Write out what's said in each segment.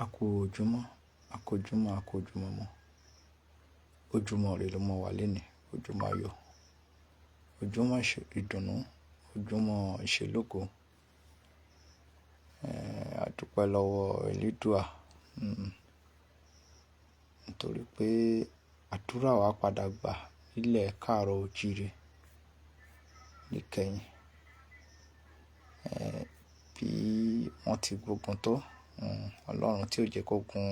A kú ojúmọ́, a kú ojúmọ́, a kú ojúmọ́ mọ́. Ojúmọ́ rẹ ló mọ́ wa lénìí, ojúmọ́ ayọ̀, ojúmọ́ ìdùnnú, ojúmọ́ ìṣelógo. A dúpẹ́ lọ́wọ́ Elédùà, nítorí pé àdúrà wa padà gbà nílẹ̀ káàárọ̀ oòjíire níkẹyìn. Bí wọ́n ti gbógun tó, Ọlọ́run tí ò jẹ́ kó gun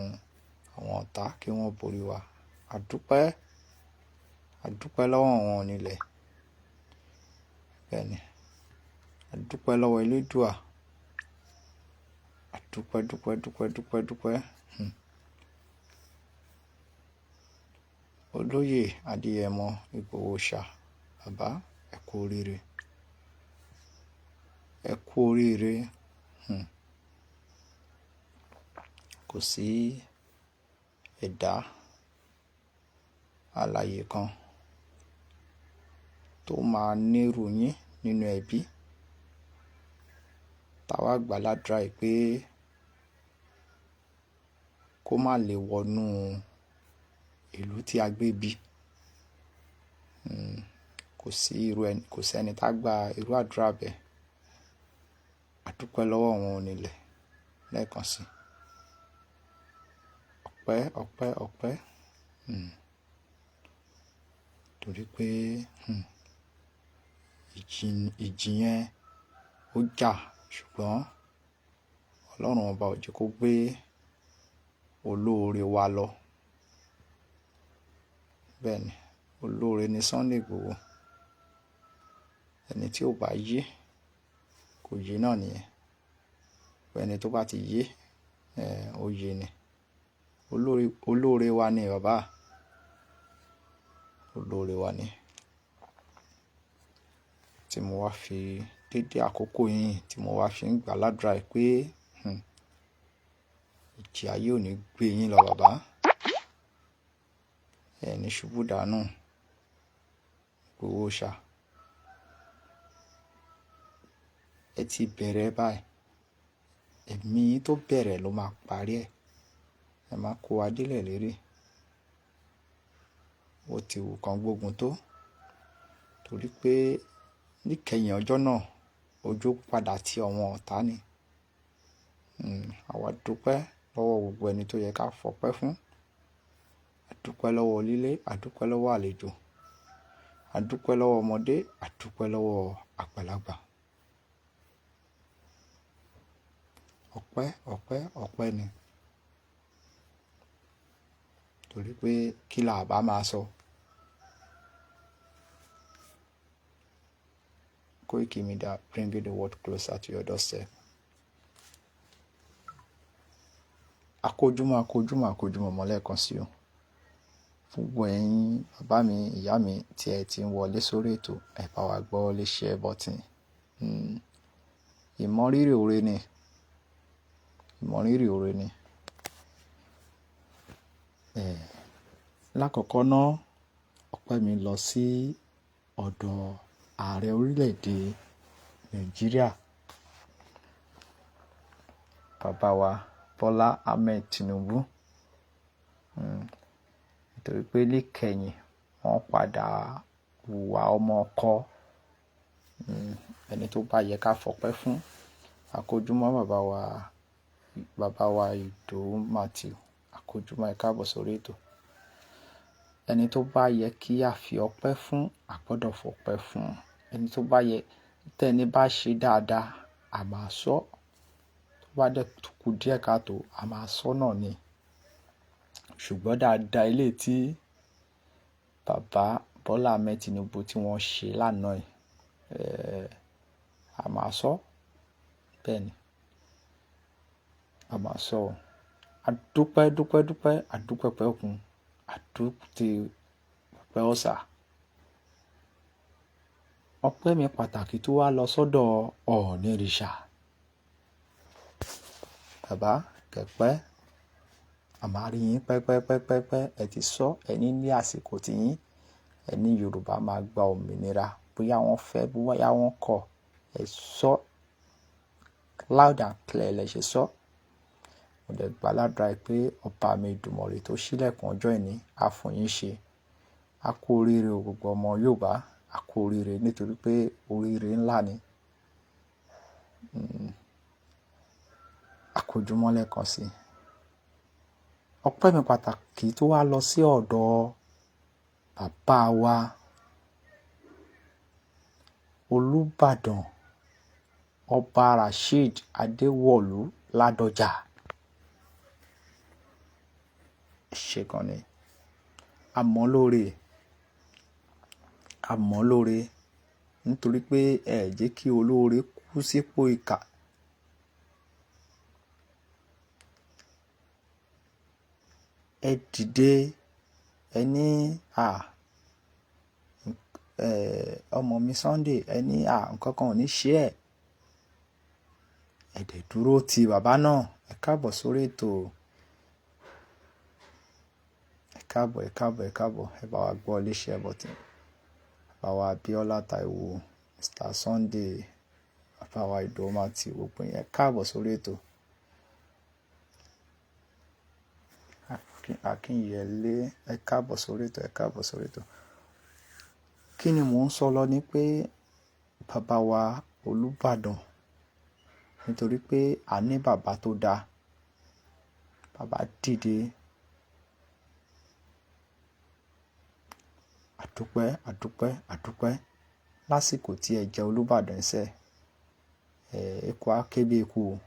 àwọn ọ̀tá kí wọ́n borí wa. A dúpẹ́ lọ́wọ́ àwọn onílẹ̀. Bẹ́ẹ̀ni, a dúpẹ́ lọ́wọ́ Elédùà. A dúpẹ́. Olóyè Adéyẹmọ Ìgbòho Òòṣà, bàbá ẹ kú oríire. Ẹ kú oríire. Kò sí ẹ̀dá alààyè kan tó máa nírú yín nínú ẹbí. Táwa gbà ládùúrà pé kó má lè wọnú ìlú tí a gbé bí. Kò sẹ́ni tá gba irú àdúrà bẹ́ẹ̀. A dúpẹ́ lọ́wọ́ àwọn onílẹ̀ lẹ́ẹ̀kan sí. Ọpẹ́. Torí pé ìjì yẹn ó jà, ṣùgbọ́n Ọlọ́run ọba ò jẹ́ kó gbé olóore wa lọ. Bẹ́ẹ̀ni, olóore ni Sunday Igboho. Ẹni tí ò bá yé kò yé náà nìyẹn. Ẹni tó bá ti yé, ó yé ni. Olóore wa ni bàbá. Olóore wa ni. Tí mo wá fi dédé àkókò yìí tí mo wá fi ń gbà ládùúrà pé ìjì ayé ò ní gbé yín lọ bàbá. Ẹ ní ṣubú dànù, Ìgbòho Òòṣà. Ẹ ti bẹ̀rẹ̀ báyìí. Ẹ̀mí tó bẹ̀rẹ̀ ló máa parí ẹ̀. Ẹ máa kó wa délẹ̀ lérè. Ó ti wù kán gbógun tó. Torí pé níkẹyìn ọjọ́ náà, ojú padà tí àwọn ọ̀tá ni. Àwa dúpẹ́ lọ́wọ́ gbogbo ẹni tó yẹ ká fọpẹ́ fún. A dúpẹ́ lọ́wọ́ onílé, a dúpẹ́ lọ́wọ́ àlejò, a dúpẹ́ lọ́wọ́ ọmọdé, a dúpẹ́ lọ́wọ́ àgbàlagbà. Ọpẹ́ ni. Torí pé kí la bá máa sọ. Koiki Media, bringing the world closer to your doorstep. A kú ojúmọ́ mọ́ lẹ́ẹ̀kan sí o. Fún gbogbo ẹ̀yin bàbá mi, ìyá mi tí ẹ ti ń wọlé sórí ètò, ẹ bá wa gbọ́ lé share button. Ìmọrírì oore ni. Lákọ̀ọ́kọ́ náà, ọpẹ́ mi lọ sí ọ̀dọ̀ ààrẹ orílẹ̀-èdè Nàìjíríà, bàbá wa Bọ́lá Ahmed Tinubu. Nítorí pé níkẹyìn wọ́n padà hùwà ọmọ ọkọ. Ẹni tó bá yẹ ká fọpẹ́ fún. A kú ojúmọ́ bàbá wa Ìdòwú Matthew. A kú ojúmọ́, ẹ káàbọ̀ sórí ètò. Ẹni tó bá yẹ kí a fi ọpẹ́ fún, a gbọ́dọ̀ fọpẹ́ fún. Ẹni tó bá yẹ, tẹ́ni bá ṣe dáadáa, a máa sọ. Tó bá dẹ̀ kù díẹ̀ káàtó, a máa sọ náà ni. Ṣùgbọ́n dáadáa ilé tí bàbá Bọ́lá Ahmed Tinubu tí wọ́n ṣe lánàá yìí, a máa sọ. Bẹ́ẹ̀ni, a máa sọ. A dúpẹ́, a dúpẹ́ pẹ́ òkun, a dúpẹ́ pẹ́ ọ̀sà. Ọpẹ́ mi pàtàkì tó wá lọ sọ́dọ̀ Ọ̀ọ̀nìrìṣà. Bàbá kẹ̀pẹ́, a máa rí yín pẹ́pẹ́. Ẹ ti sọ, ẹni ní àsìkò tí yín, ẹni Yorùbá máa gba òmìnira. Bóyá wọ́n fẹ́, bóyá wọ́n kọ̀, ẹ sọ loud and clear lẹ ṣe sọ. mo dẹ̀ gbàládùra pé ọba mi Èdùmàrè tó ṣílẹ̀kùn ọjọ́ ìní á fún yín ṣe. A kú oríire o gbogbo ọmọ Yorùbá, a kú oríire nítorí pé oríire ńlá ni. A kú ojúmọ́ lẹ́ẹ̀kan sí. Ọpẹ́ mi pàtàkì tó wá lọ sí ọ̀dọ̀ bàbá wa Olúbàdàn Ọba Rasheed Adéwọ̀lú Ládọjà. Ṣé kan ni àmọ́ lóore nítorí pé ẹ jẹ́ kí olóore kú sípò ìkà. Ẹ dìde ẹ ní ọmọ mi Sunday, ẹ ní nǹkan kan ò ní ṣe ẹ̀. Ẹ dẹ̀ dúró ti bàbá náà. Ẹ káàbọ̀ sórí ètò. Ẹ káàbọ̀. Ẹ bá wa gbọ́ iléeṣẹ́ bọ̀tì. Bàbá wa Abíọ́lá Táíwò, Mr. Sunday, bàbá wa Ìdòwú Matthew, gbogbo yín ẹ káàbọ̀ sórí ètò. Akínyẹlé, ẹ káàbọ̀ sórí ètò. Kí ni mò ń sọ lọ ni pé bàbá wa Olúbàdàn, nítorí pé a ní bàbá tó dáa. Bàbá dìde. Àdúpẹ́ lásìkò tí ẹ jẹ́ Olúbàdàn ṣẹ́. Eku á ké bí eku o,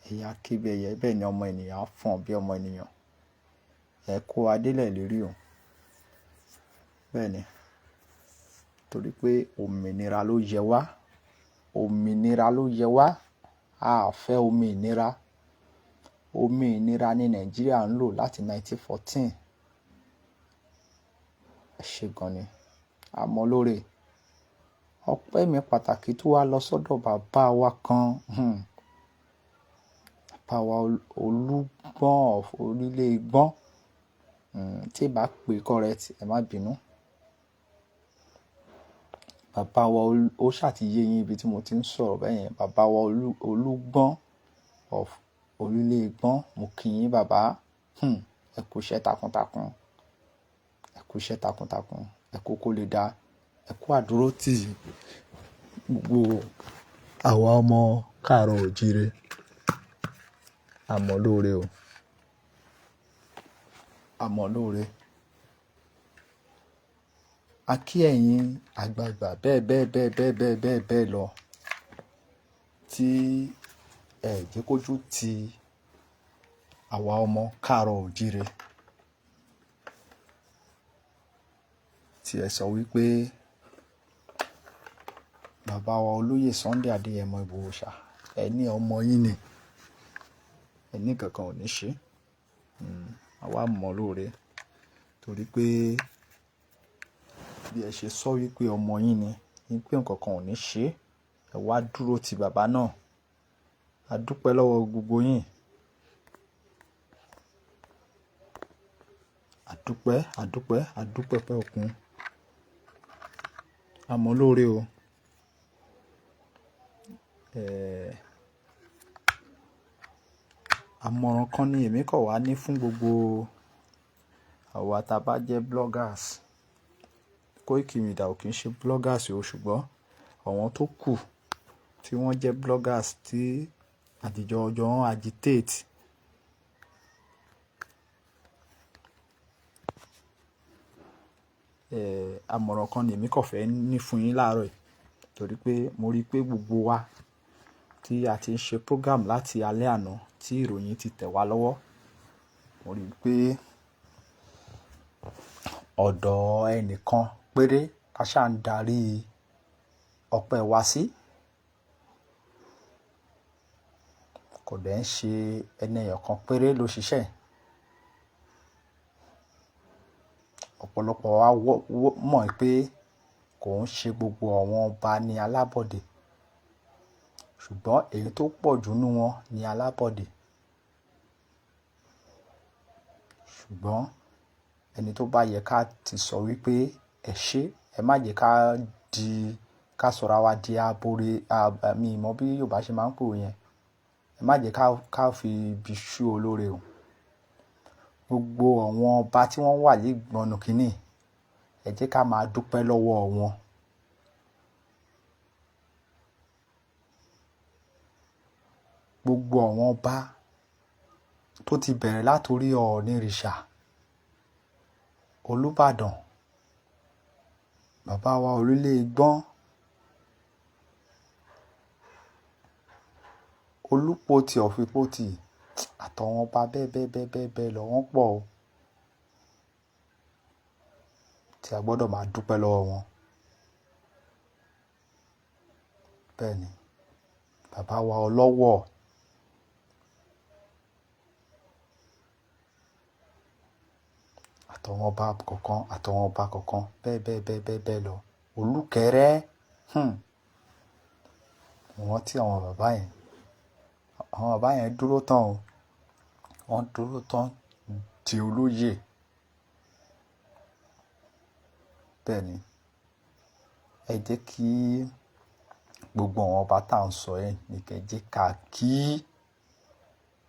ẹyẹ á ké bí ẹyẹ, bẹ́ẹ̀ ni ọmọ ènìyàn á fọ̀n bí ọmọ ènìyàn. Ẹ kó adélẹ̀ lérí o. Bẹ́ẹ̀ ni, torí pé òmìnira ló yẹ wá. A fẹ́ omi ìnira. Omi ìnira ní Nàìjíríà ń lò láti 1914. Ẹ ṣé gan ni. Àmọ́ lóore. Ọpẹ́ mi pàtàkì tó wá lọ sọ́dọ̀ bàbá wa kan. Bàbá wa Olúgbọ́n orílẹ̀ Ìgbọ́n. Tí bá pè correct, ẹ má bínú. Bàbá wa ó ṣàtìyé yín ibi tí mo ti ń sọ̀rọ̀ bẹ́yẹn. Bàbá wa Olúgbọ́n of orílẹ̀ Ìgbọ́n. Mo kí yín bàbá. Ẹ kú iṣẹ́ takuntakun. Ẹ kú kó lè dá. Ẹ kú àdúrótì gbogbo àwa ọmọ káàárọ̀ oòjíire. Àmọ́ lóore o. A kí ẹ̀yin àgbààgbà bẹ́ẹ̀ lọ tí ẹ jẹ́ kójú ti àwa ọmọ káàárọ̀ oòjíire. Tí ẹ sọ wípé bàbá wa olóyè Sunday Adéyẹmọ Ìgbòho Ṣà, ẹ ní ọmọ yín ni, ẹ ní kankan ò ní ṣe. Àwa mọ̀ lóore torí pé bí ẹ ṣe sọ wípé ọmọ yín ni, wípé nǹkan kan ò ní ṣe, ẹ wá dúró ti bàbá náà. A dúpẹ́ lọ́wọ́ gbogbo yín. Àdúpẹ́ pẹ́ òkun. Àmọ́ lóore o. Àmọ̀ràn kan ni èmi kọ̀ wá ní fún gbogbo àwa tá bá jẹ́ bloggers. Koiki Media ò kí ń ṣe bloggers o, ṣùgbọ́n àwọn tó kù tí wọ́n jẹ́ bloggers tí àdìjọ ọjọ́ wọn agitate. Àmọ̀ràn kan ni èmi kọ̀ fẹ́ ní fún yín láàárọ̀ yìí torí pé mo rí pé gbogbo wa tí a ti ń ṣe program láti alẹ́ àná tí ìròyìn ti tẹ̀ wá lọ́wọ́. Mo rí pé ọ̀dọ̀ ẹnìkan péré ká ṣáà ń darí ọpẹ́ wa sí. Kò dẹ̀ ń ṣe ẹnìyàn kan péré ló ṣiṣẹ́. Ọ̀pọ̀lọpọ̀ wa mọ̀ pé kò ń ṣe gbogbo àwọn ọba ní alábọ̀dé, ṣùgbọ́n èyí tó pọ̀ jù nínú wọn ní alábọ̀dé. Ṣùgbọ́n ẹni tó bá yẹ ká ti sọ wípé ẹ ṣé, ẹ má jẹ́ ká sọra wa di abore, mi mọ̀ bí Yorùbá ṣe máa ń pè yẹn. ẹ má jẹ́ ká fi ibi ṣú olóore o. Gbogbo àwọn ọba tí wọ́n wà lẹ́gbọ̀nù kínní, ẹ jẹ́ ká máa dúpẹ́ lọ́wọ́ wọn. Gbogbo àwọn ọba tó ti bẹ̀rẹ̀ látorí Ọ̀ọ̀nìrìṣà, Olúbàdàn, bàbá wa Olúléegbọ́n, Olúpotì of Ìpotì, àtàwọn ọba bẹ́ẹ̀ lọ wọ́n pọ̀ o, tí a gbọ́dọ̀ máa dúpẹ́ lọ́wọ́ wọn. Bẹ́ẹ̀ ni, bàbá wa Ọlọ́wọ̀, àtàwọn ọba kọ̀ọ̀kan bẹ́ẹ̀ lọ. Olúkẹrẹ́, wọ́n tí àwọn bàbá yẹn dúró tán o. Wọ́n dúró tán di olóyè. Bẹ́ẹ̀ ni, ẹ jẹ́ kí gbogbo àwọn ọba tá à ń sọ yẹn ní kẹ́ jẹ́ ká kí.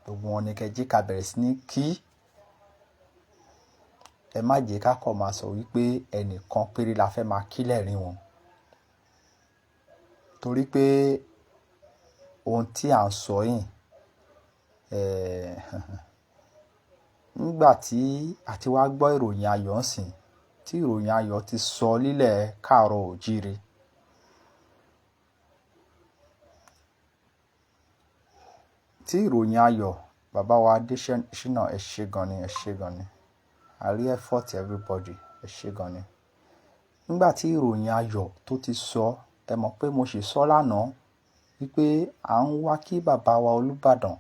Gbogbo wọn ní kẹ́ jẹ́ ká bẹ̀rẹ̀ sí ní kí. Ẹ má jẹ́ ká kọ̀ máa sọ wípé ẹnìkan péré la fẹ́ máa kí lẹ́rìn wọn. Torí pé ohun tí à ń sọ yìí, nígbà tí a ti wá gbọ́ ìròyìn ayọ̀ ń sìn, tí ìròyìn ayọ̀ ti sọ lílẹ̀ káàárọ̀ òjíire, tí ìròyìn ayọ̀, bàbá wa Adéṣínà, ẹ ṣé gan ni. I really effort everybody, ẹ ṣé gan ni. Nígbà tí ìròyìn ayọ̀ tó ti sọ, ẹ mọ̀ pé mo sì sọ lánàá wípé à ń wá kí bàbá wa Olúbàdàn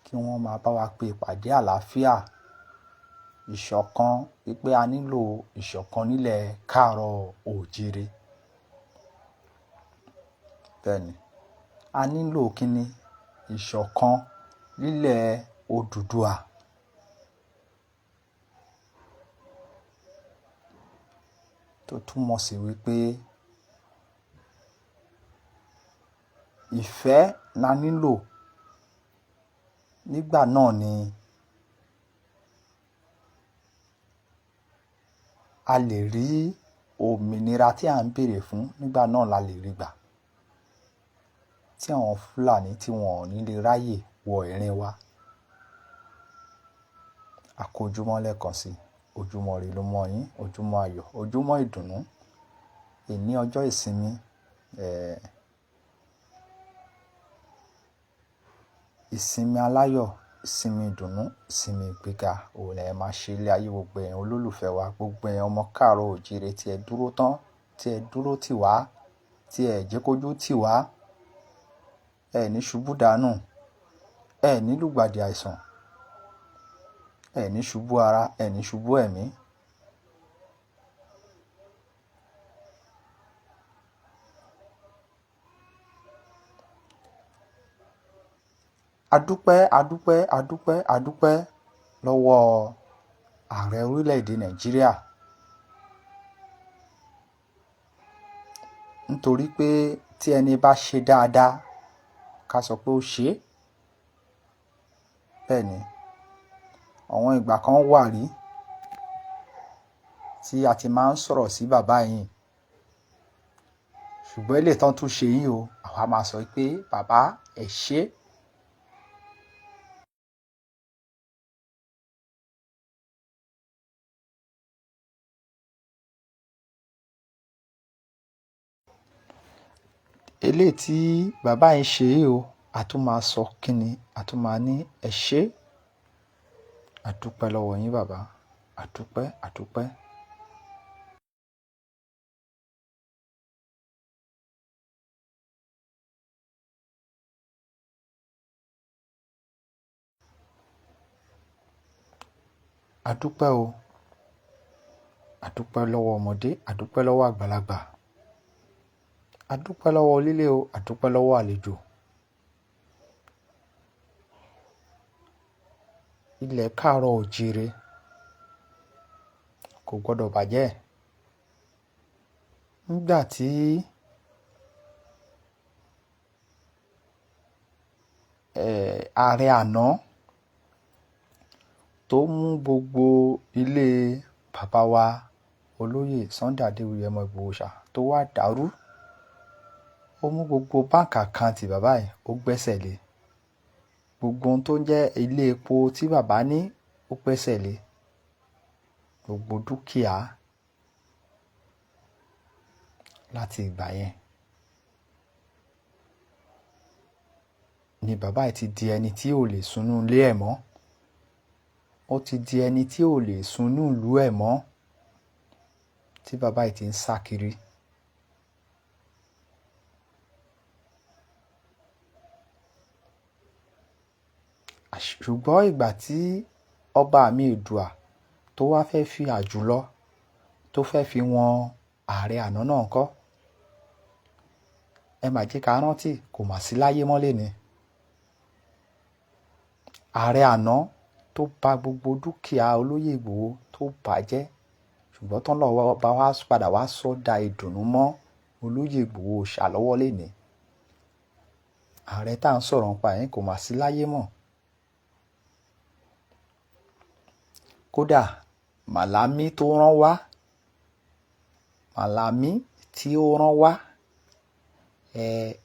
kí wọ́n máa bá wa pe ìpàdé àlàáfíà, ìṣọ̀kan, wípé a nílò ìṣọ̀kan nílẹ̀ káàárọ̀ òjíire. Bẹ́ẹ̀ ni, a nílò kíni? Ìṣọ̀kan nílẹ̀ Odùduwà. Tó túmọ̀ sí wípé ìfẹ́ la nílò. Nígbà náà ni a lè rí òmìnira tí à ń béèrè fún. Nígbà náà la lè rí gbà. Tí àwọn Fúlàní tí wọn ò ní lè ráyè wọ ìrìn wa. A kú ojúmọ́ lẹ́ẹ̀kan sí, ojúmọ́ ire ló mọ́ yín, ojúmọ́ ayọ̀, ojúmọ́ ìdùnnú. Èní ọjọ́ ìsinmi, ìsinmi aláyọ̀, ìsinmi ìdùnnú, ìsinmi ìgbéga, òun lẹ máa ṣe ilé ayé gbogbo ẹ̀yin olólùfẹ́ wa, gbogbo ẹ̀yin ọmọ káàárọ̀ òjíire tí ẹ dúró tán, tí ẹ dúró tì wá, tí ẹ jẹ́ kójú tì wá. Ẹ ní ṣubú dànù, ẹ ní lùgbàdì àìsàn, ẹ ní ṣubú ara, ẹ ní ṣubú ẹ̀mí. Adúpẹ́ lọ́wọ́ ààrẹ orílẹ̀-èdè Nàìjíríà. Nítorí pé tí ẹni bá ṣe dáadáa, ká sọ pé ó ṣe é. Bẹ́ẹ̀ ni, àwọn ìgbà kan wà rí tí a ti máa ń sọ̀rọ̀ sí bàbá yìí. Ṣùgbọ́n ilé tán tún ṣe yìí o, àwa máa sọ pé bàbá ẹ ṣé. Eléyìí tí bàbá yìí ṣe yìí o, a tún máa sọ kíni, a tún máa ní ẹ ṣé. Adúpẹ́ lọ́wọ́ yín bàbá, adúpẹ́. Adúpẹ́ o, adúpẹ́ lọ́wọ́ ọmọdé, adúpẹ́ lọ́wọ́ àgbàlagbà, adúpẹ́ lọ́wọ́ onílé o, adúpẹ́ lọ́wọ́ àlejò. Ilẹ̀ káàárọ̀ òjíire kò gbọ́dọ̀ bàjẹ́. Nígbà tí ààrẹ àná tó mú gbogbo ilé bàbá wa olóyè Sunday Adéwuyì ọmọ Ìgbòho ṣá tó wá dàrú. Ó mú gbogbo báǹkì àkáǹtì bàbá yìí ó gbẹ́sẹ̀ lé. Gbogbo ohun tó jẹ́ ilé epo tí bàbá ní ó gbẹ́sẹ̀ lé. Gbogbo dúkìá láti ìgbà yẹn ni bàbá yìí ti di ẹni tí ò lè sunú ilé ẹ̀ mọ́. Ó ti di ẹni tí ò lè sunú ìlú ẹ̀ mọ́, tí bàbá yìí ti ń sá kiri. Ṣùgbọ́n ìgbà tí ọba mi Èdùà tó wá fẹ́ fi àjùlọ tó fẹ́ fi wọn ààrẹ àná náà kọ́, ẹ mà jẹ́ ká rántí, kò mà sí láyé mọ́ léni. Ààrẹ àná tó bà gbogbo dúkìá olóyè Ìgbòho tó bàjẹ́, ṣùgbọ́n tán lọ́wọ́ bá wá padà wá sọ́dà ìdùnnú mọ́ olóyè Ìgbòho ṣàlọ́wọ́ léni. Ààrẹ tá à ń sọ̀rọ̀ nípa yẹn kò mà sí láyé mọ́. Kódà Màlámí tó rán wá, Màlámí tí ó rán wá,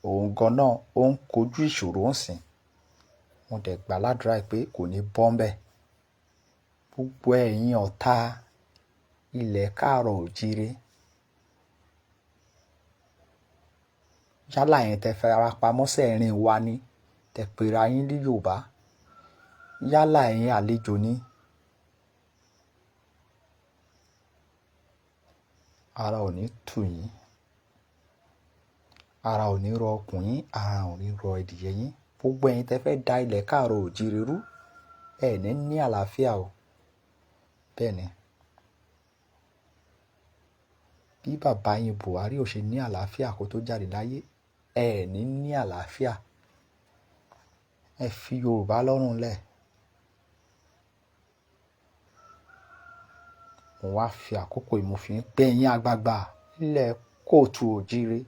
òun gan náà ó ń kojú ìṣòro ń sìn. Mo dẹ̀ gbà ládùúrà pé kò ní bọ́ ńbẹ̀. Gbogbo ẹ̀yin ọ̀tá ilẹ̀ káàárọ̀ òjíire, yálà yẹn tẹ fara pamọ́ sẹ́ẹ̀rín wa ni, tẹ pera yín ní Yorùbá, yálà ẹ̀yin àlejò ni, ara ò ní tù yín, ara ò ní rọ ọkùn yín, ara ò ní rọ ẹdìyẹ yín. Gbogbo ẹ̀yin tẹ fẹ́ da ilẹ̀ káàárọ̀ òjíire rú, ẹ̀ ní àlàáfíà o. Bẹ́ẹ̀ ni, bí bàbá yín Buhari ò ṣe ní àlàáfíà kó tó jáde láyé, ẹ̀ ní àlàáfíà. Ẹ fi Yorùbá lọ́rùn lẹ̀. Mo wá fi àkókò yìí mo fi ń pè yín àgbààgbà nílẹ̀ kóòtù òjíire,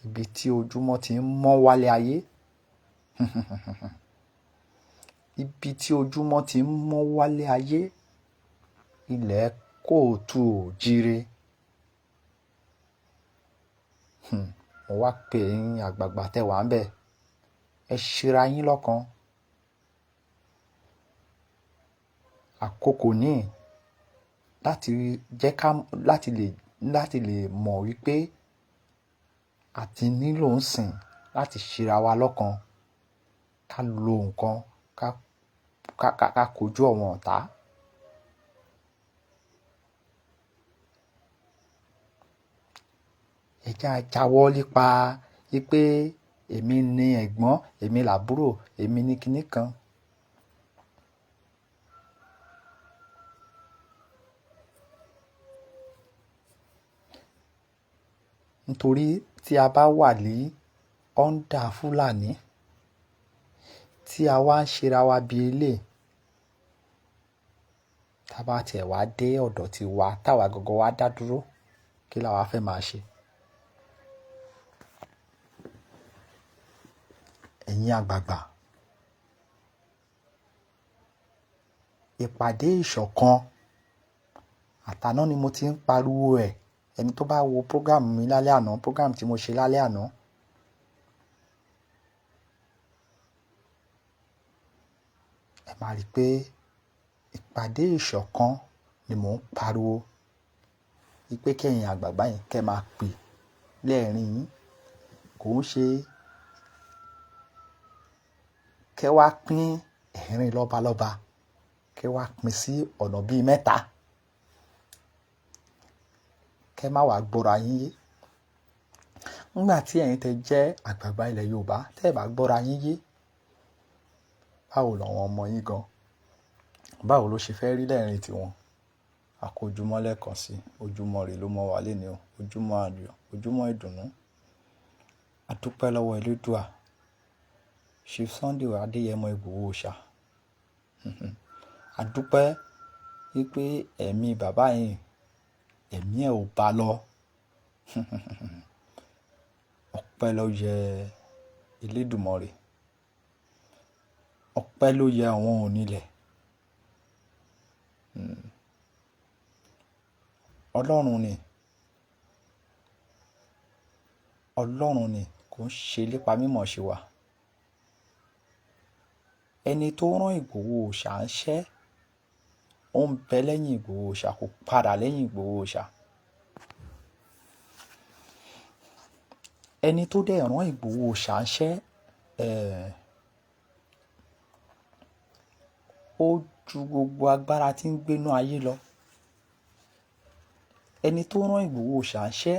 ibi tí ojúmọ́ ti ń mọ́ wálé ayé. Ibi tí ojúmọ́ ti ń mọ́ wálé ayé, ilẹ̀ kóòtù òjíire. Mo wá pè yín àgbààgbà tẹ́ wà ń bẹ̀. Ẹ ṣera yín lọ́kan. Àkókò ní láti jẹ́ ká láti lè mọ̀ wípé àti nílò ń sìn láti ṣera wa lọ́kan, ká lo nǹkan ká kojú àwọn ọ̀tá. Ẹ jẹ́ á jáwọ́ nípa wípé èmi ni ẹ̀gbọ́n, èmi làbúrò, èmi ni kinní kan. Nítorí tí a bá wà ní under Fúlàní, tí a wá ń ṣera wa bí eléyìí, tá bá tiẹ̀ wá dé ọ̀dọ̀ tiwa, táwa gangan wá dá dúró, kí la wá fẹ́ máa ṣe? Ẹ̀yin àgbààgbà, ìpàdé ìṣọ̀kan àtàná ni mo ti ń pariwo ẹ̀. Ẹni tó bá wo program mi lálẹ́ àná, program tí mo ṣe lálẹ́ àná, ẹ máa rí i pé ìpàdé ìṣọ̀kan ni mò ń pariwo. Wípé kẹ́yin àgbààgbà yẹn kẹ́ máa pè lẹ́ẹ̀rín yín. Kò ń ṣe kẹ́ wá pín ẹ̀rín lọ́balọ́ba, kẹ́ wá pín sí ọ̀nà bíi mẹ́ta. Kẹ́ má wàá gbọ́ra yín yé. Nígbà tí ẹ̀yin tẹ jẹ́ àgbààgbà ilẹ̀ Yorùbá, tẹ́ ẹ bá gbọ́ra yín yé, báwo làwọn ọmọ yín gan? Báwo ló ṣe fẹ́ rí lẹ́rìn tiwọn? Àkójúmọ́ lẹ́ẹ̀kan sí, ojúmọ́ rè ló mọ́ wa léni o, ojúmọ́ ayọ̀, ojúmọ́ ìdùnnú. A dúpẹ́ lọ́wọ́ Elédùà, Chief Sunday Adéyẹmọ Ìgbòho ṣá. A dúpẹ́ wípé ẹ̀mí bàbá yìí, ẹ̀mí ẹ̀ ò bá lọ. Ọpẹ́ ló yẹ Elédùmarè. Ọpẹ́ ló yẹ àwọn onílẹ̀. Ọlọ́run ni. Ọlọ́run ni kò ń ṣe lépa mímọ̀ ṣe wà. Ẹni tó rán Ìgbòho Òòṣà ń ṣẹ́, ó ń bẹ lẹ́yìn Ìgbòho Òòṣà, kò padà lẹ́yìn Ìgbòho Òòṣà. Ẹni tó dẹ̀ rán Ìgbòho Òòṣà ń ṣẹ́, ó ju gbogbo agbára tí ń gbénú ayé lọ. Ẹni tó rán Ìgbòho Òòṣà ń ṣẹ́,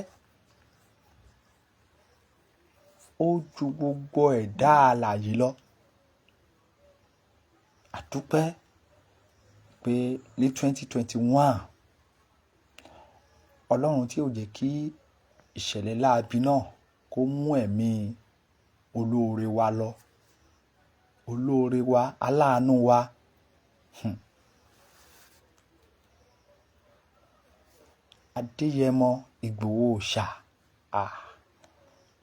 ó ju gbogbo ẹ̀dá alààyè lọ. Àdúpẹ́ pé ní 2021, Ọlọ́run tí ò jẹ́ kí ìṣẹ̀lẹ̀ láabi náà kó mú ẹ̀mí olóore wa lọ. Olóore wa, aláàánú wa. Adéyẹmọ Ìgbòho Òòṣà.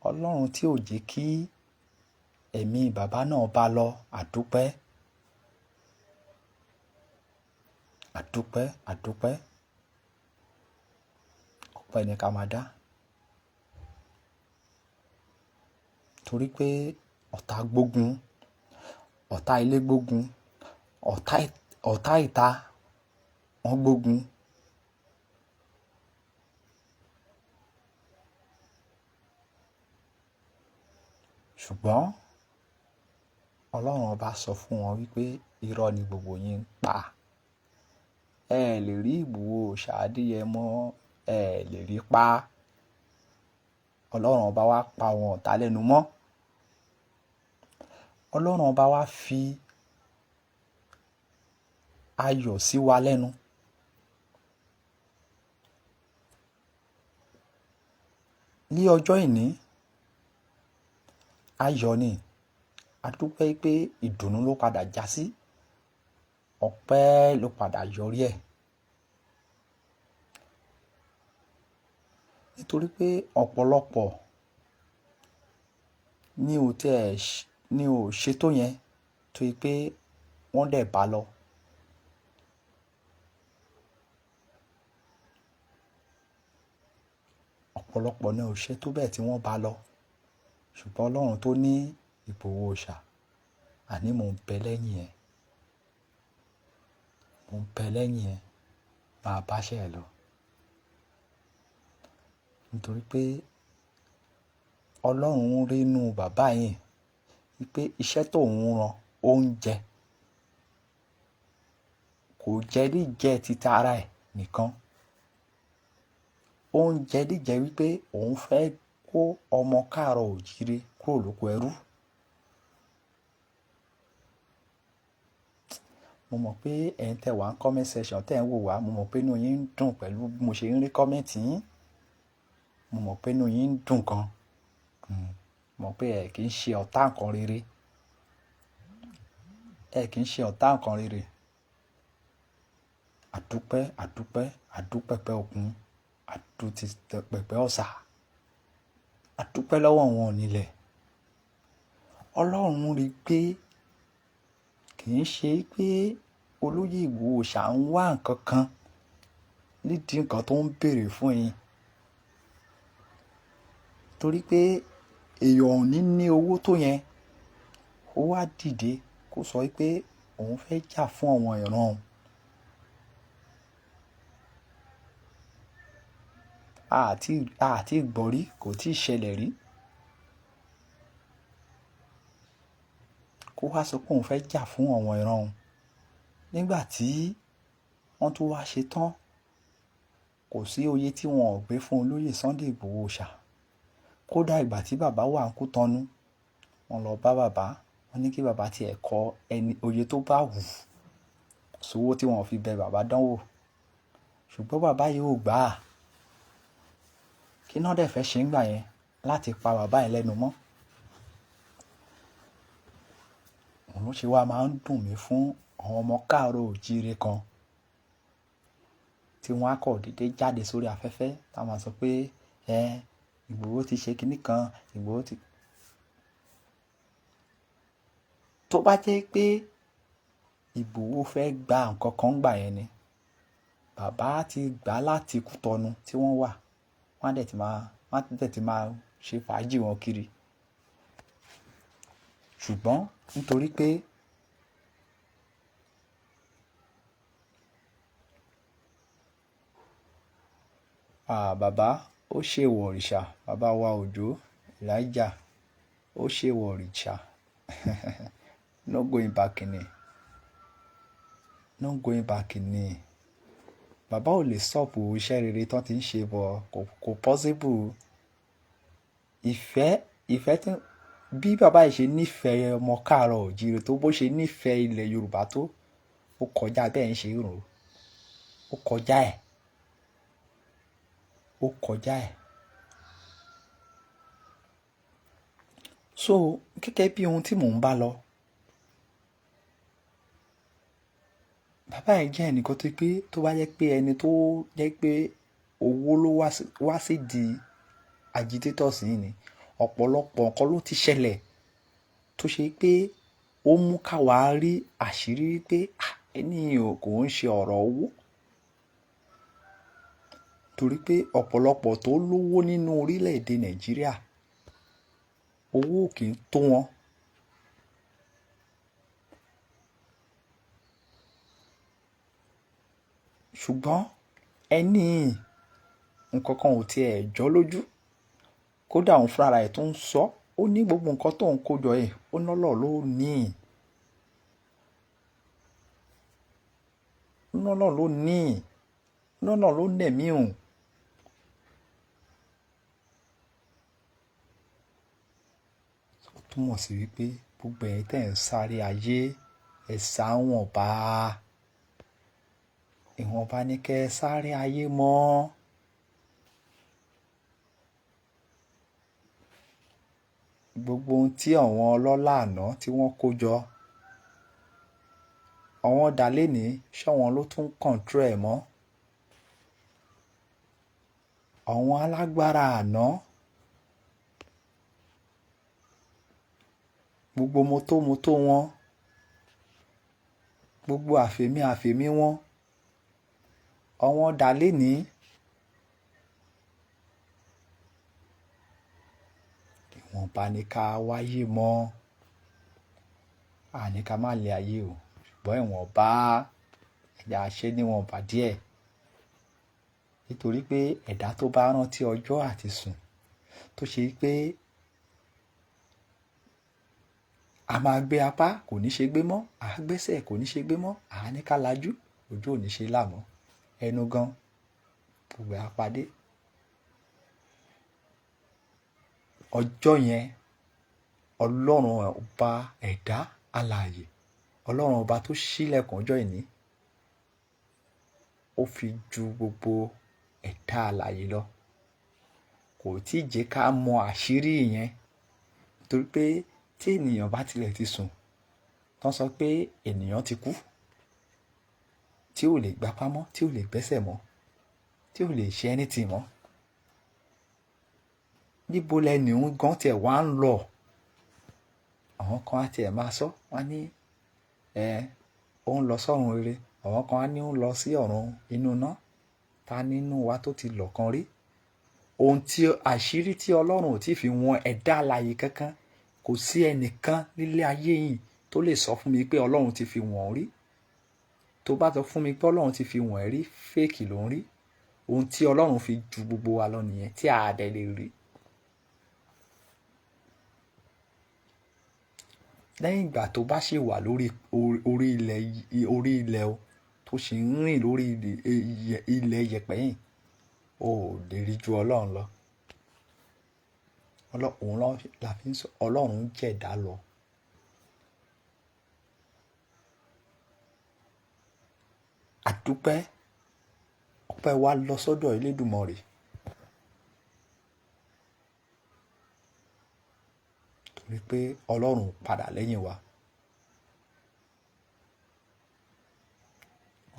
Ọlọ́run tí ò jẹ́ kí ẹ̀mí bàbá náà bá lọ. Àdúpẹ́. Àdúpẹ́, àdúpẹ́. Ọpẹ́ ni ká máa dá. Torí pé ọ̀tá gbógun, ọ̀tá ilé gbógun, ọ̀tá ìta wọ́n gbógun. Ṣùgbọ́n Ọlọ́run ọba sọ fún wọn wípé irọ́ ni gbogbo yín ń pa. Ẹ lè rí Ìgbòho Òòṣà Adéyẹmọ, ẹ lè rí pa. Ọlọ́run ọba wá pa wọn ọ̀tá lẹ́nu mọ́. Ọlọ́run ọba wá fi ayọ̀ sí wa lẹ́nu. Ní ọjọ́ ìní, ayọ̀ ni. A dúpẹ́ pé ìdùnnú ló padà já sí. Ọpẹ́ ló padà yọrí ẹ̀. Nítorí pé ọ̀pọ̀lọpọ̀ ni ò ṣe tó yẹn, tó yẹ pé wọ́n dẹ̀ bá lọ. Ọ̀pọ̀lọpọ̀ ni ò ṣe tó bẹ́ẹ̀ tí wọ́n bá lọ. Ṣùgbọ́n Ọlọ́run tó ní Ìgbòho Òòṣà, àní mò ń bẹ lẹ́yìn ẹ̀. Mò ń bẹ lẹ́yìn ẹ̀, máa báṣẹ́ ẹ lọ. Nítorí pé Ọlọ́run ń rí inú bàbá yìí wípé iṣẹ́ tó ń ran oúnjẹ kò jẹ́ díjẹ títa ara ẹ̀ nìkan. Oúnjẹ díjẹ wípé òun fẹ́ kó ọmọ káàárọ̀ òjíire kúrò lóko ẹrú. Mo mọ̀ pé ẹ̀yin tẹ́ wà ní comment section tẹ́ ń wò wá, mo mọ̀ pé inú yín ń dùn pẹ̀lú bí mo ṣe ń rí comment yín. Mo mọ̀ pé inú yín ń dùn gan. Mo mọ̀ pé ẹ kì í ṣe ọ̀tá nǹkan rere. Ẹ kì í ṣe ọ̀tá nǹkan rere. Àdúpẹ́, àdúpẹ́, àdúpẹ́pẹ́ òkun, àdúpẹ́pẹ́ ọ̀sà. Àdúpẹ́ lọ́wọ́ wọn onílẹ̀. Ọlọ́run rí pé kì í ṣe pé olóyè Ìgbòho Òòṣà ń wá nǹkan kan nídìí nǹkan tó ń béèrè fún yín. Torí pé èèyàn ò ní owó tó yẹn, ó wá dìde kó sọ pé òun fẹ́ jà fún àwọn ìran òun. àti ìgbọ́rí, kò tí ì ṣẹlẹ̀ rí. Kó wá sọ pé òun fẹ́ jà fún àwọn ìran òun. Nígbà tí wọ́n tún wá ṣe tán, kò sí oyè tí wọn ò gbé fún olóyè Sunday Ìgbòho Òòṣà. Kódà ìgbà tí bàbá wà ń Kútọnú, wọ́n lọ bá bàbá, wọ́n ní kí bàbá tiẹ̀ kọ oyè tó bá wù. Sówó tí wọ́n fi bẹ bàbá dánwò. Ṣùgbọ́n bàbá yìí ò gbà á. Kí náà dẹ̀ fẹ́ ṣe ń gbà yẹn láti pa bàbá yẹn lẹ́nu mọ́. Òun ṣe wá máa ń dùn mí fún àwọn ọmọ káàárọ̀ òjíire kan tí wọ́n á kọ̀ dédé jáde sórí afẹ́fẹ́ tá a máa sọ pé Ìgbòho ti ṣe kinní kan, Ìgbòho ti. tó bá jẹ́ pé Ìgbòho fẹ́ gba nǹkan kan gbà yẹn ni, bàbá ti gbà láti Kútọnu tí wọ́n wà, wọ́n á dẹ̀ ti máa ṣe fàájì wọn kiri. Ṣùgbọ́n nítorí pé bàbá ó ṣèwọ̀ òrìṣà, bàbá wa Òjó Elijah ó ṣèwọ̀ òrìṣà no going back ni, no going back ni. Bàbá ò lè stop iṣẹ́ rere tán ti ń ṣe bọ̀, kò possible. Ìfẹ́ tí bí bàbá yìí ṣe nífẹ̀ẹ́ ọmọ káàárọ̀ òjíire tó, bó ṣe nífẹ̀ẹ́ ilẹ̀ Yorùbá tó, ó kọjá bẹ́ẹ̀ ń ṣe rò ó, ó kọjá ẹ̀. So gẹ́gẹ́ bí ohun tí mò ń bá lọ, bàbá yìí jẹ́ ẹnìkan tó pé tó bá jẹ́ pé ẹni tó jẹ́ pé owó ló wá sí di agitators yìí ni, ọ̀pọ̀lọpọ̀ nǹkan ló ti ṣẹlẹ̀ tó ṣe pé ó mú káwa rí àṣírí pé ẹni kò ń ṣe ọ̀rọ̀ owó. Torí pé ọ̀pọ̀lọpọ̀ tó lówó nínú orílẹ̀-èdè Nàìjíríà, owó kì í tó wọn. Ṣùgbọ́n ẹni nǹkan kan ò tiẹ̀ jọ lójú. Kódà òun fúnra rẹ̀ tó ń sọ, ó ní gbogbo nǹkan tó ń kó jọ ẹ̀, ó nọ́lọ̀ ló ní. Nọ́lọ̀ ló nẹ̀mí òun. Ó túmọ̀ sí wípé gbogbo ẹ̀yin tẹ́ ń sáré ayé, ẹ sá wọ̀nba. Ìwọ̀nba ni kẹ́ ẹ sáré ayé mọ́. Gbogbo ohun tí àwọn ọlọ́lá àná tí wọ́n kó jọ, àwọn dà lénìí, ṣọ́wọn ló tún control ẹ̀ mọ́. Àwọn alágbára àná, gbogbo mọ́tò wọn, gbogbo àfẹ̀mí wọn, àwọn dà lénìí. Ìwọ̀nba ni ká wáyé mọ́. Àní ká má lè ayé o, ṣùgbọ́n ìwọ̀nba ẹ̀yà ṣe níwọ̀nba díẹ̀. Nítorí pé ẹ̀dá tó bá rántí ọjọ́ àti sùn, tó ṣe pé a máa gbé apá kò ní ṣe gbé mọ́, a gbẹ́sẹ̀ kò ní ṣe gbé mọ́, a ní ká lajú ojú ò ní ṣe là mọ́, ẹnu gan gbogbo àpàdé. Ọjọ́ yẹn Ọlọ́run ọba ẹ̀dá alààyè, Ọlọ́run ọba tó ṣílẹ̀kùn ọjọ́ ìní, ó fi ju gbogbo ẹ̀dá alààyè lọ. Kò tí ì jẹ́ ká mọ àṣírí yẹn. Torí pé tí ènìyàn bá tilẹ̀ ti sùn, tán sọ pé ènìyàn ti kú, tí ò lè gbapá mọ́, tí ò lè gbẹ́sẹ̀ mọ́, tí ò lè ṣe anything mọ́, níbo lẹni òun gan tiẹ̀ wá ń lọ? Àwọn kan á tiẹ̀ máa sọ, wọ́n ní ó ń lọ sọ́run rere, àwọn kan á ní ó ń lọ sí ọ̀run inú iná. Ta nínú wa tó ti lọ kan rí? Ohun tí àṣírí tí Ọlọ́run ò tí fi wọn ẹ̀dá alààyè kankan, kò sí ẹnìkan nílé ayé yìí tó lè sọ fún mi pé Ọlọ́run ti fi wọ̀n rí. Tó bá sọ fún mi pé Ọlọ́run ti fi wọ̀n rí, fake ló ń rí. Ohun tí Ọlọ́run fi ju gbogbo wa lọ nìyẹn, tí a dẹ̀ lè rí. Lẹ́yìn ìgbà tó bá ṣe wà lórí ilẹ̀ o, tó ṣe ń rìn lórí ilẹ̀ yẹ̀pẹ̀ yìí, o ò lè rí ju Ọlọ́run lọ. Òun la fi ń sọ Ọlọ́run jẹ̀dá lọ. Àdúpẹ́, ọpẹ́ wa lọ sọ́dọ̀ Elédùmarè. Torí pé Ọlọ́run padà lẹ́yìn wa.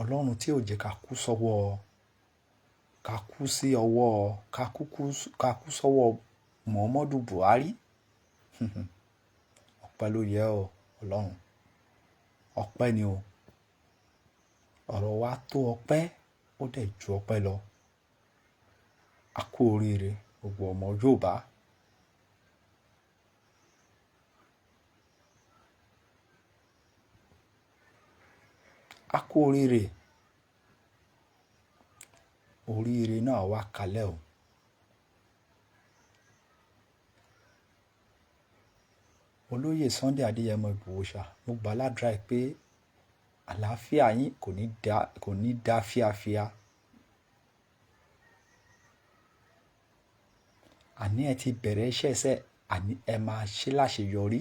Ọlọ́run tí ò jẹ́ ká kú sọ́wọ́ Muhammadu Buhari. Ọpẹ́ ló yẹ ọ́ Ọlọ́run. ọpẹ́ ni o. Ọ̀rọ̀ wa tó ọpẹ́, ó dẹ̀ ju ọpẹ́ lọ. A kú oríire gbogbo ọmọ Yorùbá. A kú oríire. Oríire náà wá kalẹ̀ o. Olóyè Sunday Adéyẹmọ Ìgbòho Òòṣà, mo gbà ládùúrà pé àlàáfíà yín kò ní dá fíafíà. Àní ẹ ti bẹ̀rẹ̀ iṣẹ́ ẹsẹ̀, àní ẹ máa ṣe láṣeyọrí.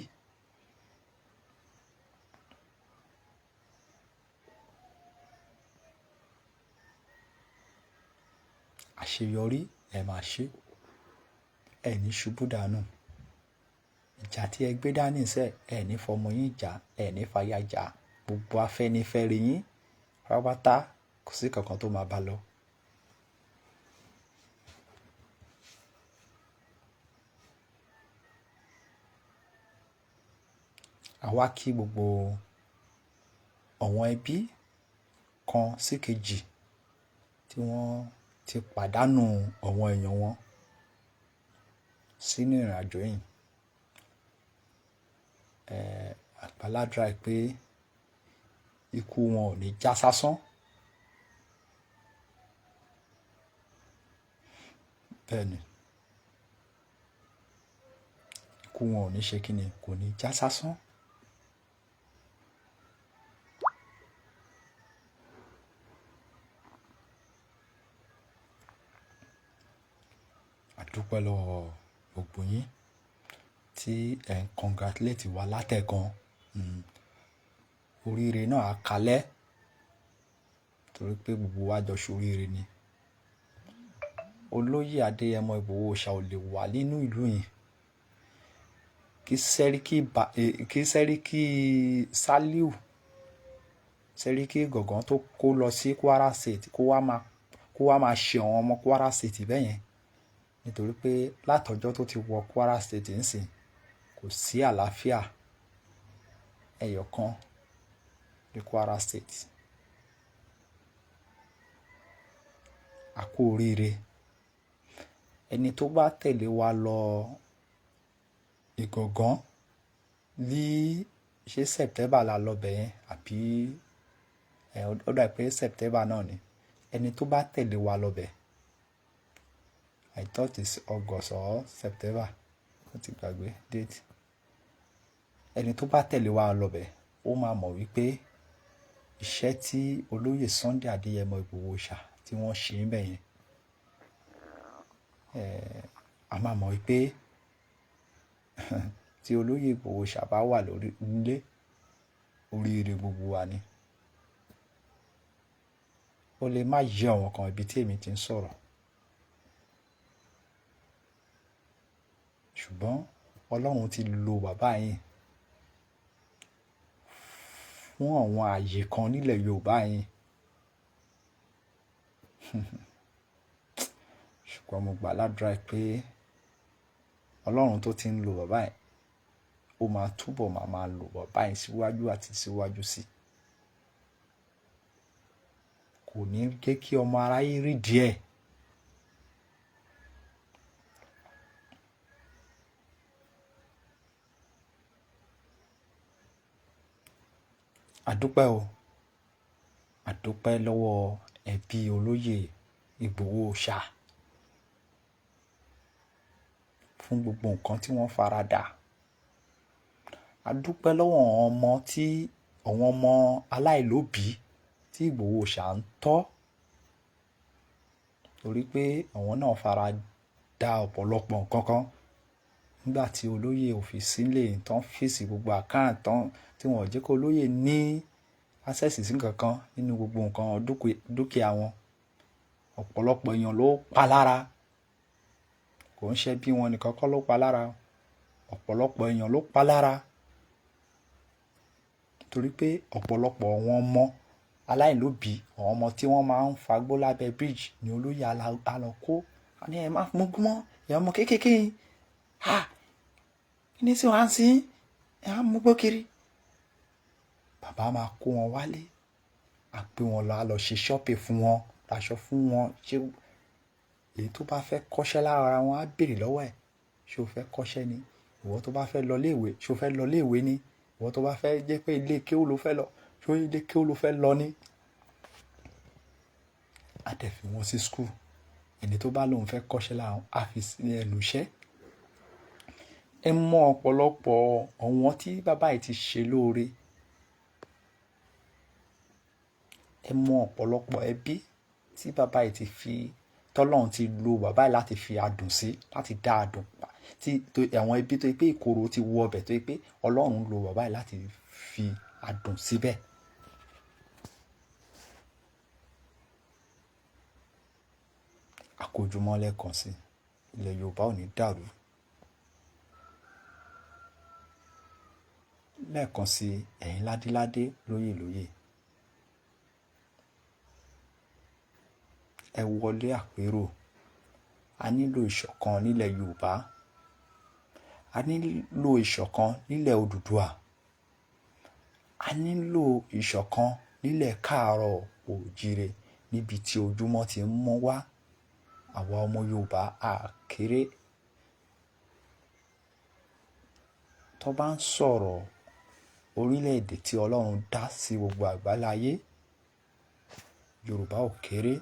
Àṣeyọrí ẹ máa ṣe. Ẹ ní ṣubú dànù. Ìjà tí ẹ gbé dání sẹ́, ẹ ní fọmọ yín jà, ẹ ní fàyà jà. Gbogbo Afẹ́nifẹ́re yín pátápátá kò sí kankan tó máa bá lọ. Àwa kí gbogbo àwọn ẹbí kan sí kejì tí wọ́n ti pàdánù àwọn èèyàn wọn sínú ìrìn àjò yìí. Àgbàládùra pé ikú wọn ò ní já sásán. Bẹ́ẹ̀ni, ikú wọn ò ní ṣe kíni, kò ní já sásán. Àdúpẹ́ lọ́wọ́ gbogbo yín tí ẹ̀ ń congratulate wa látẹ̀kan. Oríire náà á kalẹ̀ torí pé gbogbo wa jọ ṣoríire ni. Olóyè Adéyẹmọ Ìgbòho Òòṣà ò lè wà nínú ìlú yìí kí Sẹ́ríkì Sàlíù, Sẹ́ríkì Gàngán tó kó lọ sí Kwara State kó wá máa ṣe àwọn ọmọ Kwara State bẹ́yẹn. Nítorí pé látọjọ́ tó ti wọ Kwara State ńsìn kò sí àlàáfíà ẹyọkan ní Kwara State. A kú oríire. Ẹni tó bá tẹ̀lé wa lọ Ìgàngán ní ṣé September la lọ bẹ̀yẹn àbí ó dà pé September náà ni. Ẹni tó bá tẹ̀lé wa lọ bẹ̀, I thought it's August or September. Mo ti gbàgbé date. Ẹni tó bá tẹ̀lé wa lọ bẹ̀, ó máa mọ̀ wípé iṣẹ́ tí olóyè Sunday Adéyẹmọ Ìgbòho Òòṣà tí wọ́n ṣe ń bẹ̀ yẹn, a máa mọ̀ wípé tí olóyè Ìgbòho Òòṣà bá wà nílé, oríire gbogbo wa ni. Ó lè má yé àwọn kan ibi tí èmi ti ń sọ̀rọ̀. Ṣùgbọ́n Ọlọ́run ti lo bàbá yìí fún àwọn ààyè kan nílẹ̀ Yorùbá yìí. Ṣùgbọ́n mo gbà ládùúrà pé Ọlọ́run tó ti ń lo bàbá yìí, ó máa túbọ̀ máa lo bàbá yìí síwájú àti síwájú sí. Kò ní jẹ́ kí ọmọ aráyé rí díẹ̀. Àdúpẹ́ o. Àdúpẹ́ lọ́wọ́ ẹbí olóyè Ìgbòho Òòṣà fún gbogbo nǹkan tí wọ́n faradà. Àdúpẹ́ lọ́wọ́ àwọn ọmọ aláìlóbìí tí Ìgbòho Òòṣà ń tọ́. Torí pé àwọn náà faradà ọ̀pọ̀lọpọ̀ nǹkan kan nígbà tí olóyè ò fi sílẹ̀ tán fèsì gbogbo àkáǹtì tí wọ́n jẹ́ kó olóyè ní access sí nǹkan nínú gbogbo nǹkan dúkìá wọn. Ọ̀pọ̀lọpọ̀ èèyàn ló pa lára. Kò ń ṣe bí wọn nìkan kọ́ ló pa lára. Ọ̀pọ̀lọpọ̀ èèyàn ló pa lára. Torí pé ọ̀pọ̀lọpọ̀ àwọn ọmọ aláìlóbìí, àwọn ọmọ tí wọ́n máa ń fagbó lábẹ́ bridge ni olóyè alọ́kó. A ní ẹ má mú gúnmọ́, ẹ ọmọ kéékèèké. Kí ni tí wọ́n á sí? Ẹ á mú gbó kiri. bàbá máa kó wọn wálé, á gbé wọn lọ, á lọ ṣe shopping fún wọn, raṣọ fún wọn. Ṣé èyí tó bá fẹ́ kọ́ṣẹ́ lára wọn á béèrè lọ́wọ́ ẹ̀, ṣé o fẹ́ kọ́ṣẹ́ ni? Ìwọ tó bá fẹ́ lọ léèwé, ṣé o fẹ́ lọ léèwé ni? Ìwọ tó bá fẹ́ jẹ́ pé ilé kéwú ló fẹ́ lọ, ṣé ilé kéwú ló fẹ́ lọ ni? Á dẹ̀ fi wọn sí school. Ẹni tó bá lóun fẹ́ kọ́ṣẹ́ lára wọn á fi sí ẹnu iṣẹ́. Ẹ mọ ọ̀pọ̀lọpọ̀ àwọn tí bàbá yìí ti ṣe lóore. Ẹ mọ ọ̀pọ̀lọpọ̀ ẹbí tí bàbá yìí ti fi, tọ́lọ́run ti lo bàbá yìí láti fi adùn sí, láti dá adùn pa. Àwọn ẹbí tó yẹ pé ìkorò ti wọ ọbẹ̀, tó yẹ pé Ọlọ́run lo bàbá yìí láti fi adùn síbẹ̀. Àkójúmọ́ lẹ́ẹ̀kan sí, ilẹ̀ Yorùbá ò ní dàrú. Lẹ́ẹ̀kan sí, ẹ̀yin ládéládé, lóyè lóyè, ẹ wọlé àpérò. A nílò ìṣọ̀kan nílẹ̀ Yorùbá. A nílò ìṣọ̀kan nílẹ̀ Odùduwà. A nílò ìṣọ̀kan nílẹ̀ Káàárọ̀ Oòjíire, níbi tí ojúmọ́ ti ń mọ́ wá. Àwa ọmọ Yorùbá á kéré. Tó bá ń sọ̀rọ̀ orílẹ̀-èdè tí Ọlọ́run dá sí gbogbo àgbáláyé, Yorùbá ò kéré.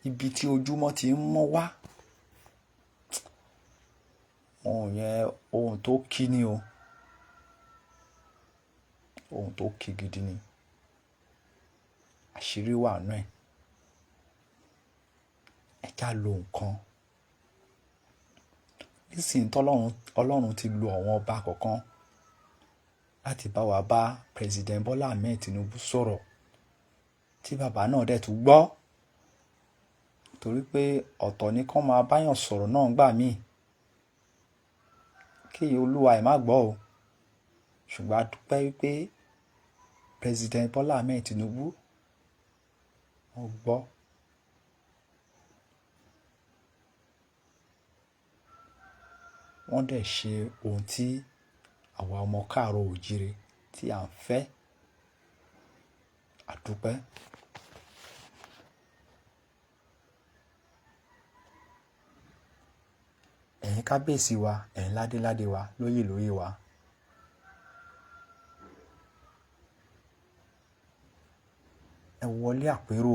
Ibi tí ojúmọ́ ti ń mọ́ wá, ohun yẹn ohun tó kí ni o. Ohun tó kí gidi ni. Àṣírí wà nú ẹ̀. Ẹ já lo nǹkan. Nísìnyí Ọlọ́run ti lo àwọn ọba kọ̀ọ̀kan láti bá wa bá President Bọ́lá Ahmed Tinubu sọ̀rọ̀, tí bàbá náà dẹ̀ tún gbọ́. Torí pé ọ̀tọ̀ ni kán máa báyàn sọ̀rọ̀ náà gbà míì, kí olúwa ẹ̀ má gbọ́ o. Ṣùgbọ́n a dúpẹ́ wípé President Bọ́lá Ahmed Tinubu wọ́n gbọ́. Wọ́n dẹ̀ ṣe ohun tí àwa ọmọ Káàárọ̀ Oòjíire tí à ń fẹ́. A dúpẹ́. Ẹ̀yin kábíyèsí wa, ẹ̀yin ládéládé wa, lóyè lóyè wa, ẹ wọlé àpérò.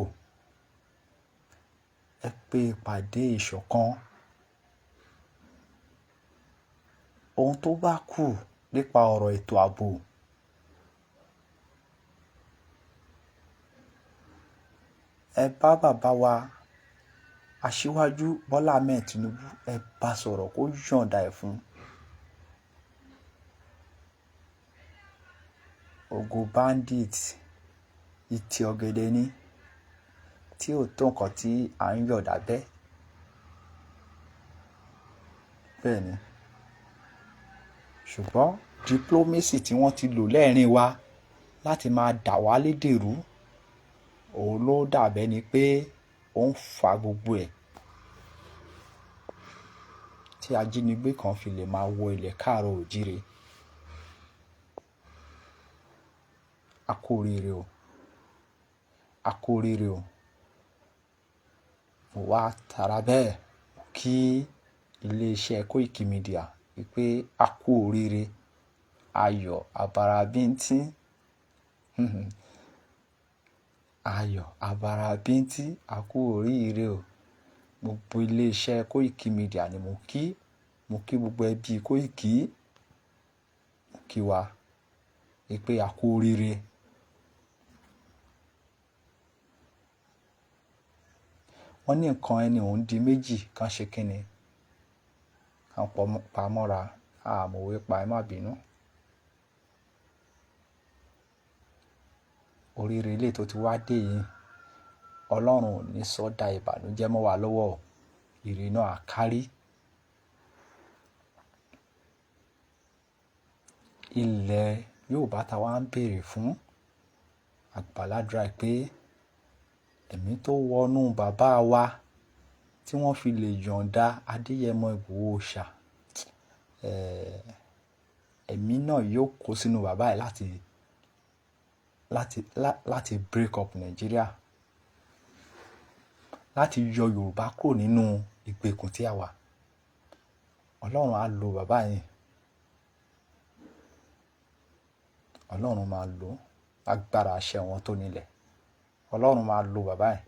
Ẹ pe ìpàdé ìṣọ̀kan. Ohun tó bá kù nípa ọ̀rọ̀ ètò ààbò, ẹ bá bàbá wa Aṣíwájú Bọ́lá Ahmed Tinubu, ẹ bá sọ̀rọ̀ kó yọ̀ǹda ẹ̀ fún. Ògo bandit, ìtì ọ̀gẹ̀dẹ̀ ni, tí ò tó nǹkan tí à ń yọ̀dà bẹ́. Bẹ́ẹ̀ ni. Ṣùgbọ́n diplomacy tí wọ́n ti lò lẹ́ẹ̀rín wa láti máa dà wá lédèrú, òun ló dàbẹ́ ni pé ó ń fa gbogbo ẹ̀, tí ajínigbé kan fi lè máa wọ ilẹ̀ Káàárọ̀ Oòjíire. A kú oríire o. A kú oríire o. Mo wá tara bẹ́ẹ̀ kí iléeṣẹ́ Koiki Media wípé a kú oríire. Ayọ̀ abara bíntín. Ayọ̀ abara bíntín. A kú oríire o. Gbogbo iléeṣẹ́ Koiki Media ni mo kí. Mo kí gbogbo ẹbí Koiki. Mo kí wa wípé a kú oríire. Wọ́n ní nǹkan ẹni òun di méjì, kan ṣe kíni? Kan pa mọ́ra. Àmọ̀wé pa, ẹ má bínú. Oríire ilé tó ti wá dé yìí, Ọlọ́run ò ní sọ dá ìbànújẹ́ mọ́ wa lọ́wọ́. Ire náà á kárí. Ilẹ̀ Yorùbá ta wá ń béèrè fún, àgbàládùra pé ẹ̀mí tó wọnú bàbá wa tí wọ́n fi lè yọ̀ǹda Adéyẹmọ Ìgbòho Òòṣà, ẹ̀mí náà yóò kó sínú bàbá ẹ̀ láti break up Nàìjíríà, láti yọ Yorùbá kúrò nínú ìgbèkùn tí a wà. Ọlọ́run á lo bàbá yẹn, Ọlọ́run máa lò agbára àṣẹ wọn tó nílẹ̀, Ọlọ́run máa lo bàbá yẹn